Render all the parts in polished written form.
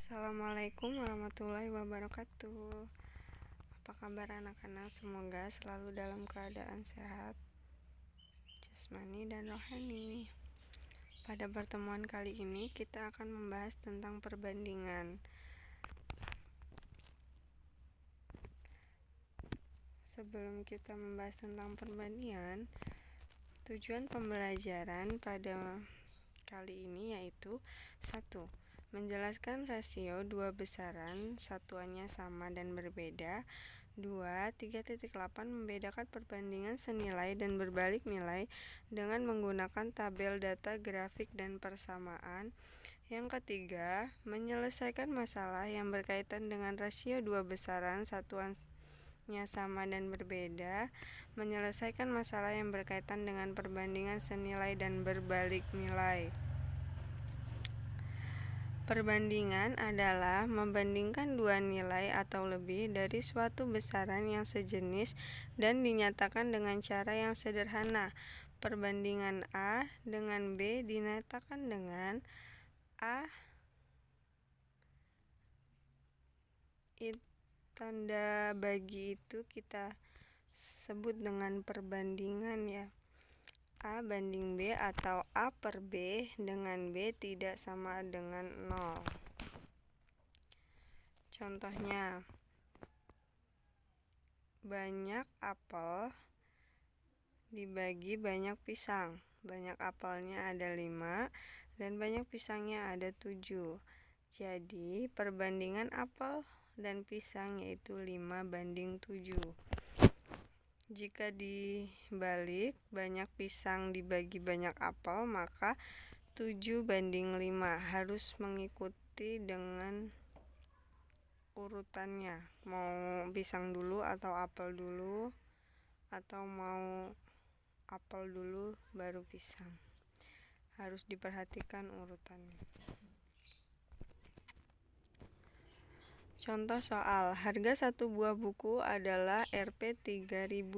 Assalamualaikum warahmatullahi wabarakatuh. Apa kabar anak-anak? Semoga selalu dalam keadaan sehat jasmani dan rohani. Pada pertemuan kali ini kita akan membahas tentang perbandingan. Sebelum kita membahas tentang perbandingan, tujuan pembelajaran pada kali ini yaitu 1. Menjelaskan rasio dua besaran, satuannya sama dan berbeda. 2. 3.8 membedakan perbandingan senilai dan berbalik nilai dengan menggunakan tabel data grafik dan persamaan. Yang ketiga, menyelesaikan masalah yang berkaitan dengan rasio dua besaran, satuannya sama dan berbeda. Menyelesaikan masalah yang berkaitan dengan perbandingan senilai dan berbalik nilai. Perbandingan adalah membandingkan dua nilai atau lebih dari suatu besaran yang sejenis dan dinyatakan dengan cara yang sederhana. Perbandingan A dengan B dinyatakan dengan A tanda bagi itu kita sebut dengan perbandingan ya. A banding B atau A per B dengan B tidak sama dengan 0. Contohnya, banyak apel dibagi banyak pisang. Banyak apelnya ada 5 dan banyak pisangnya ada 7. Jadi perbandingan apel dan pisang yaitu 5 banding 7. Jika dibalik, banyak pisang dibagi banyak apel, maka 7 banding 5 harus mengikuti dengan urutannya. Mau pisang dulu atau apel dulu, atau mau apel dulu baru pisang. Harus diperhatikan urutannya. Contoh soal, harga satu buah buku adalah Rp 3.000,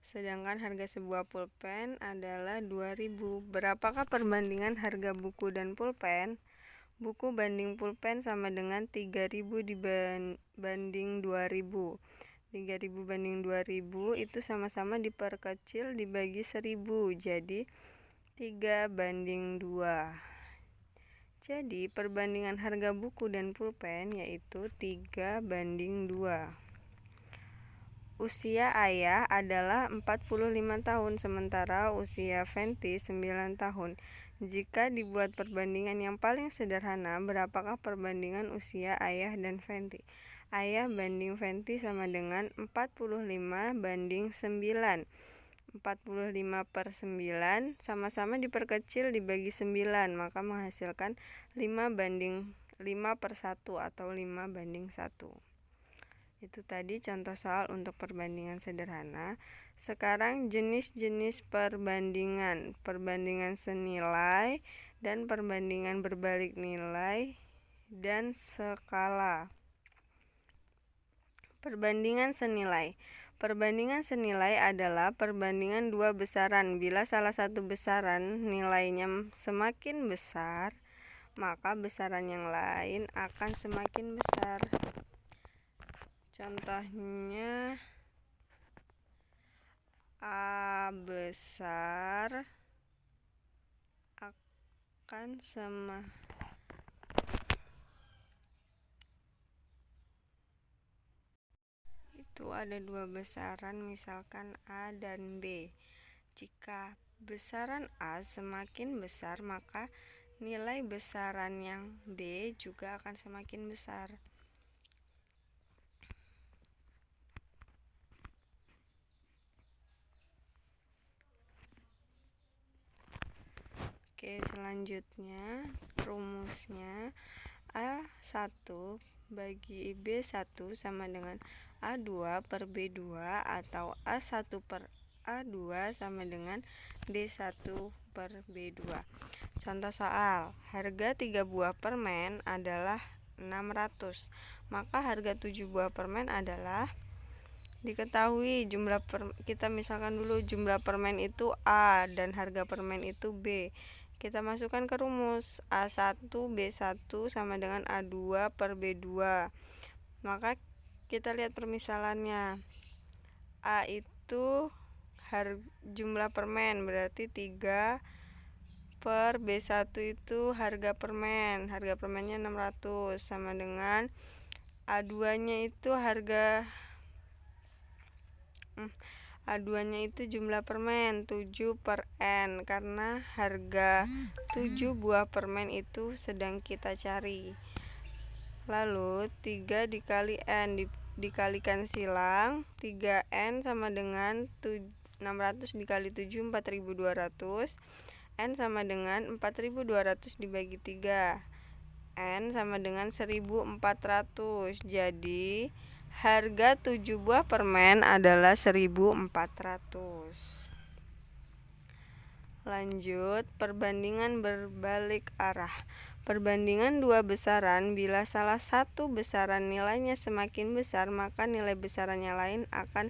sedangkan harga sebuah pulpen adalah 2.000. Berapakah perbandingan harga buku dan pulpen? Buku banding pulpen sama dengan 3.000 dibanding 2.000. 3.000 banding 2.000 itu sama-sama diperkecil dibagi 1.000, jadi 3 banding 2. Jadi perbandingan harga buku dan pulpen yaitu 3 banding 2. Usia Ayah adalah 45 tahun, sementara usia Fenty 9 tahun. Jika dibuat perbandingan yang paling sederhana, berapakah perbandingan usia Ayah dan Fenty? Ayah banding Fenty sama dengan 45 banding 9. 45 per 9 sama-sama diperkecil dibagi 9, maka menghasilkan 5 banding 5 per 1 atau 5 banding 1. Itu tadi contoh soal untuk perbandingan sederhana. Sekarang jenis-jenis perbandingan. Perbandingan senilai dan perbandingan berbalik nilai dan skala. Perbandingan senilai. Perbandingan senilai adalah perbandingan dua besaran. Bila salah satu besaran nilainya semakin besar, maka besaran yang lain akan semakin besar. Contohnya, A besar akan itu ada dua besaran, misalkan A dan B. Jika besaran A semakin besar, maka nilai besaran yang B juga akan semakin besar. Oke, selanjutnya rumusnya A1 bagi B1 sama dengan A2 per B2 atau A1 per A2 sama dengan B1 per B2. Contoh soal, harga 3 buah permen adalah 600, maka harga 7 buah permen adalah, diketahui kita misalkan dulu jumlah permen itu A dan harga permen itu B. Kita masukkan ke rumus. A1 B1 sama dengan A2 per B2. Maka kita lihat permisalannya. A itu jumlah permen, berarti 3 per B1 itu harga permen. Harga permennya 600 sama dengan A2-nya itu A2-nya itu jumlah permen 7 per N, karena harga 7 buah permen itu sedang kita cari. Lalu 3 dikali N dikalikan silang, 3N sama dengan 600 dikali 7 4200. N sama dengan 4200 dibagi 3. N sama dengan 1400. Jadi harga 7 buah permen adalah 1400. Lanjut, perbandingan berbalik arah. Perbandingan dua besaran, bila salah satu besaran nilainya semakin besar, maka nilai besaran yang lain akan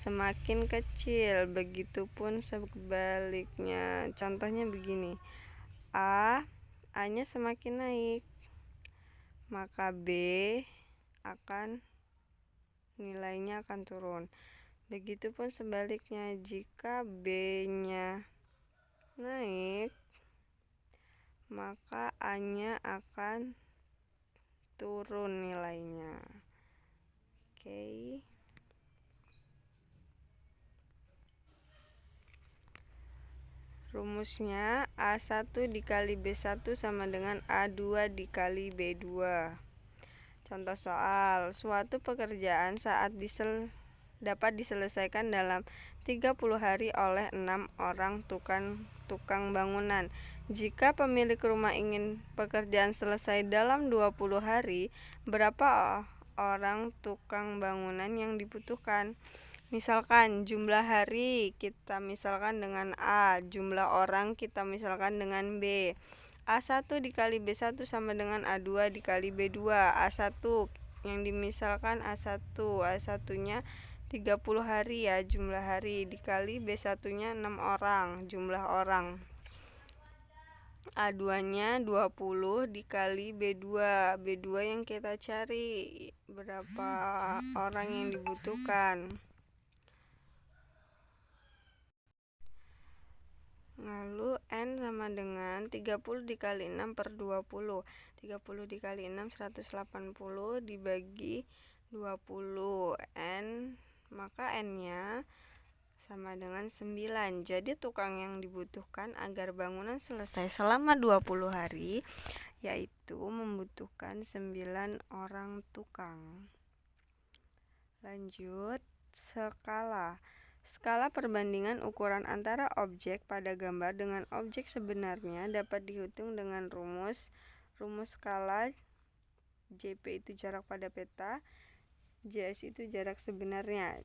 semakin kecil. Begitupun sebaliknya. Contohnya begini. A-nya semakin naik, maka B nilainya akan turun. Begitupun sebaliknya, jika B-nya naik, maka A-nya akan turun nilainya. Oke. Rumusnya A1 dikali B1 sama dengan A2 dikali B2. Contoh soal, suatu pekerjaan dapat diselesaikan dalam 30 hari oleh 6 orang tukang bangunan. Jika pemilik rumah ingin pekerjaan selesai dalam 20 hari, berapa orang tukang bangunan yang dibutuhkan? Misalkan jumlah hari kita misalkan dengan A, jumlah orang kita misalkan dengan B. A1 dikali B1 sama dengan A2 dikali B2. A1 yang dimisalkan A1 nya 30 hari ya, jumlah hari, dikali B1 nya 6 orang, jumlah orang. A2 nya 20 dikali B2. B2 yang kita cari, berapa orang yang dibutuhkan. Lalu N sama dengan 30 dikali 6 per 20. 30 dikali 6 180 dibagi 20. Maka N-nya sama dengan 9. Jadi tukang yang dibutuhkan agar bangunan selesai selama 20 hari yaitu membutuhkan 9 orang tukang. Lanjut, skala. Skala perbandingan ukuran antara objek pada gambar dengan objek sebenarnya dapat dihitung dengan rumus skala. JP itu jarak pada peta, JS itu jarak sebenarnya.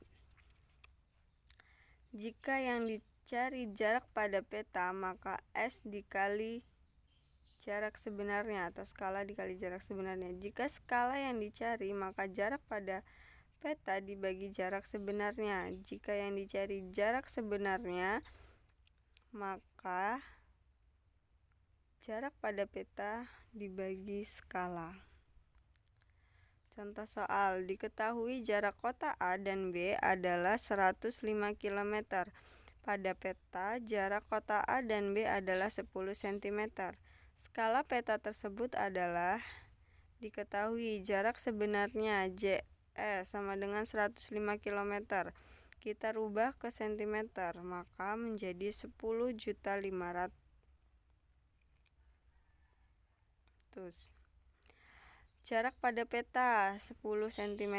Jika yang dicari jarak pada peta, maka S dikali jarak sebenarnya atau skala dikali jarak sebenarnya. Jika skala yang dicari, maka jarak pada peta dibagi jarak sebenarnya. Jika yang dicari jarak sebenarnya, maka jarak pada peta dibagi skala. Contoh soal, diketahui jarak kota A dan B adalah 105 km. Pada peta, jarak kota A dan B adalah 10 cm. Skala peta tersebut adalah diketahui jarak sebenarnya JS sama dengan 105 km. Kita rubah ke cm, maka menjadi 10.500.000. Jarak pada peta 10 cm.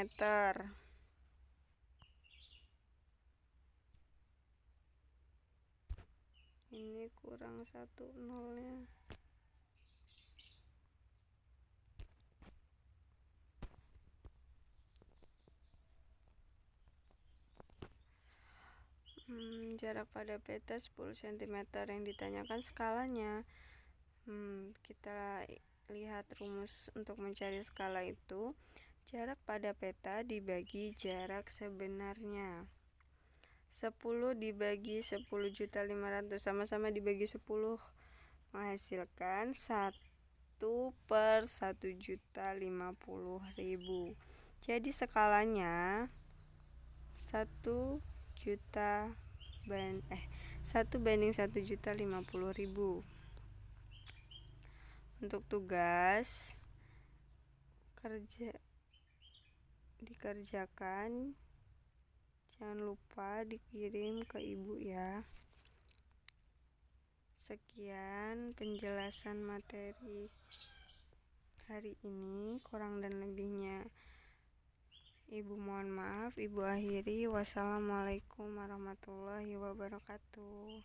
Ini kurang 1 nolnya. Jarak pada peta 10 cm yang ditanyakan skalanya. Kita lihat rumus untuk mencari skala itu, jarak pada peta dibagi jarak sebenarnya. 10 dibagi 10.500 sama-sama dibagi 10. menghasilkan 1/1.050.000. Jadi skalanya 1 banding 1.050.000. Untuk tugas kerja dikerjakan, jangan lupa dikirim ke ibu ya. Sekian penjelasan materi hari ini, kurang dan lebihnya ibu mohon maaf. Ibu akhiri, wassalamualaikum warahmatullahi wabarakatuh.